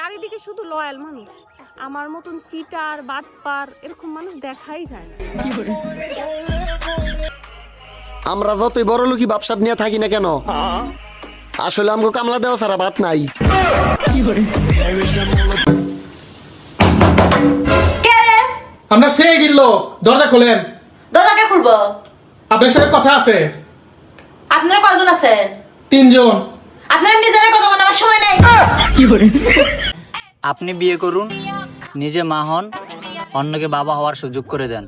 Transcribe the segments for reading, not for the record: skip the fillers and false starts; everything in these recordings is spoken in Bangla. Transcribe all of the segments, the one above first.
চারিদিকে শুধু লয়াল মানুষ, আমার মতন চিটার বাটপার এরকম মানুষ দেখাই যায় না। আমরা যতই বড় লোকই ব্যবসা নিয়ে থাকি না কেন, আসলে আমাকে কামলা দেওয়া ছাড়া ভাত নাই। আমরা সেই গিল, দরজা খোলেন। দরজাকে খুলবো? আপনার সাথে কথা আছে। আপনারা কয়জন আছেন? 3 জন। আপনারা নিজেরা কথা বলার সময় নাই। আপনি বিয়ে করুন, নিজে মা হন, অন্যকে বাবা হওয়ার সুযোগ করে দেন।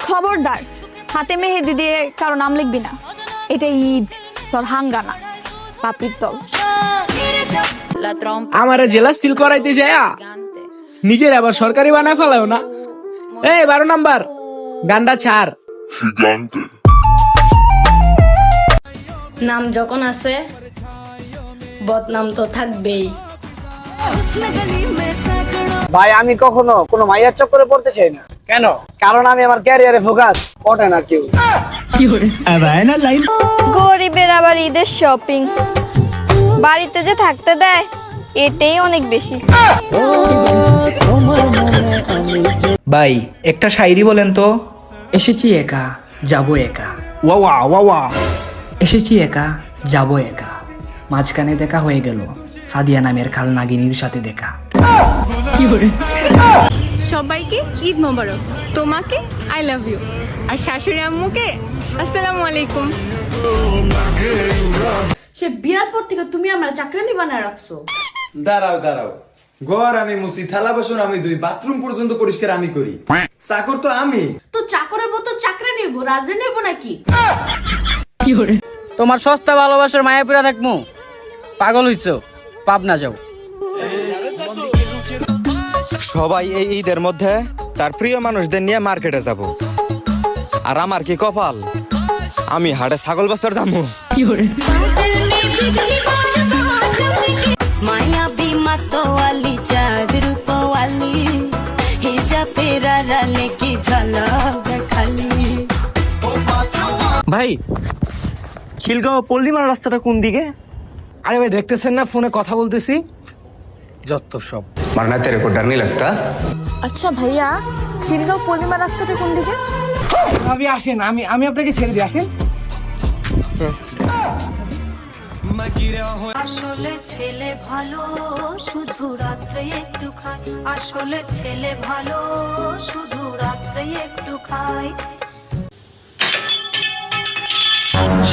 খবরদার, হাতে মেহেদি দিয়ে কারো নাম লিখবি না। এটা ঈদ, তোর হাঙ্গানা পাপির দল। আমারে জেলা সিল করাইতে যায়, নিজের আবার সরকারি বানায় ফেলাও না। এই 12 নাম্বার গান্ডা ছাড়। নাম যখন আছে বদনাম তো থাকবেই। ভাই আমি কখনো কোনো মাইয়ার চক্করে পড়তে চাই না। কেন? কারণ আমি আমার ক্যারিয়ারে ফোকাস, পটে না কেউ। গরিবের আবার ঈদের শপিং, বাড়িতে যে থাকতে দেয় এটাই অনেক বেশি। ভাই একটা শায়রি বলেন তো। এসেছি একা, যাবো একা। ওয়া ওয়া। এসেছি একা, যাবো একা। মাঝখানে দেখা হয়ে গেল সাদিয়া নামের খাল নাগিনীর সাথে দেখা। সবাইকে ঈদ মোবারক, তোমাকে আই লাভ ইউ, আর শাশুড়ি আম্মুকে আসসালামু আলাইকুম। সে বিয়ার পর থেকে তুমি আমার চাকরানি বানায় রাখছো। দাঁড়াও দাঁড়াও, ঘর আমি মুছি, থালা বাসন আমি ধুই, বাথরুম পর্যন্ত পরিষ্কার আমি করি, চাকর তো আমি। তো চাকরের মতো চাকরা নিব, রাজা নেব নাকি? তোমার সস্তা ভালোবাসার মায়াপুরা থাকমু, পাগল হইছো, পাবনা যাও। সবাই এই ঈদের মধ্যে তার প্রিয় মানুষদের নিয়ে মার্কেটে যাব, আর আমার কি কপাল, আমি হাটে ছাগল বাজার যাবো। ভাই খিলগাঁও পল্লিমার রাস্তাটা কোন দিকে? আরে ভাই দেখতেছেন না ফোনে কথা বলতেছি, যত সব। মারনা তেরে কো ডর नहीं लगता? আচ্ছা ভাইয়া, খিলগাঁও পূর্ণিমা রাস্তাটা কোন দিকে? ভাবি আসেন, আমি আপনাকে ছেড়ে দিই, আসেন। আসলে ছেলে ভালো শুধু রাত্রে একটু খায়, আসলে ছেলে ভালো শুধু রাত্রে একটু খায়।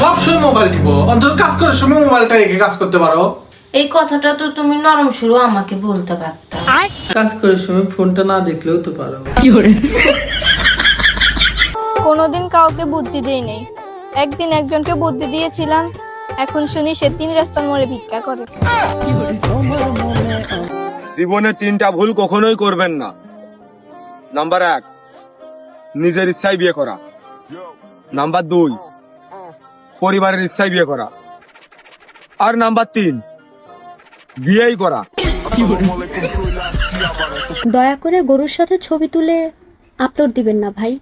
সব সময় মোবাইল দিব, অন্তত কাজ করার সময় মোবাইলটা রেখে কাজ করতে পারো। এই কথাটা তো তুমি নরম সুরে আমাকে বলতে পারতা। কাজ করার সময় ফোনটা না দেখলেও তো পারো। কোনোদিন কাউকে বুদ্ধি দেই নেই, একদিন একজনকে বুদ্ধি দিয়েছিলাম, এখন শুনি সে 3 রাস্তার মোড়ে ভিক্ষা করে। জীবনে 3টা ভুল কখনোই করবেন না। নাম্বার 1, নিজের ইচ্ছায় বিয়ে করা। নাম্বার 2, পরিবারের ইচ্ছায় বিয়ে করা। আর নাম্বার 3, বিয়েই করা। দয়া করে গরুর সাথে ছবি তুলে আপলোড দিবেন না ভাই,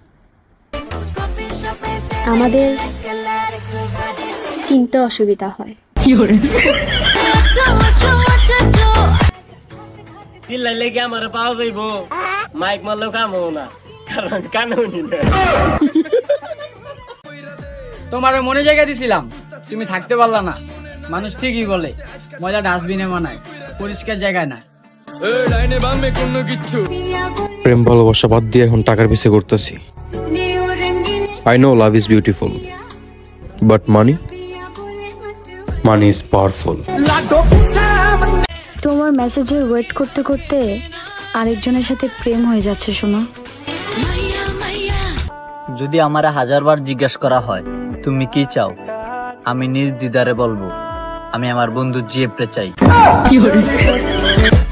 আমাদের চিনতে অসুবিধা হয়। চিল্লাইলে কি আমার পাওয়া যাইব? মাইক মারলেও কাম হবো না, কারণ কানও নি না। তোমার মনে জায়গা দিছিলাম, তুমি থাকতে পারলা না। মানুষ ঠিকই বলে মজা ডাস্টবিনে মানায়, পরিষ্কার জায়গায় না। প্রেম ভালোবাসা বাদ দিয়ে এখন টাকার পিছে করতেছি। I know love is beautiful, but money is powerful. তোমার মেসেজের ওয়েট করতে করতে আরেকজনের সাথে প্রেম হয়ে যাচ্ছে শোনা। যদি আমারে 1000 বার জিজ্ঞাসা করা হয় তুমি কি চাও, আমি নিজ দিদারে বলবো আমি আমার বন্ধু জিএফরে চাই।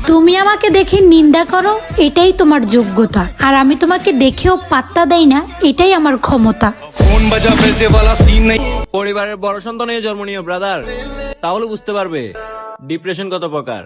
তুমি আমাকে দেখে নিন্দা করো, এটাই তোমার যোগ্যতা, আর আমি তোমাকে দেখেও পাত্তা দেই না, এটাই আমার ক্ষমতা। পরিবারের বড় সন্তান হয়ে জন্ম নিও ব্রাদার, তাহলে বুঝতে পারবে ডিপ্রেশন কত প্রকার।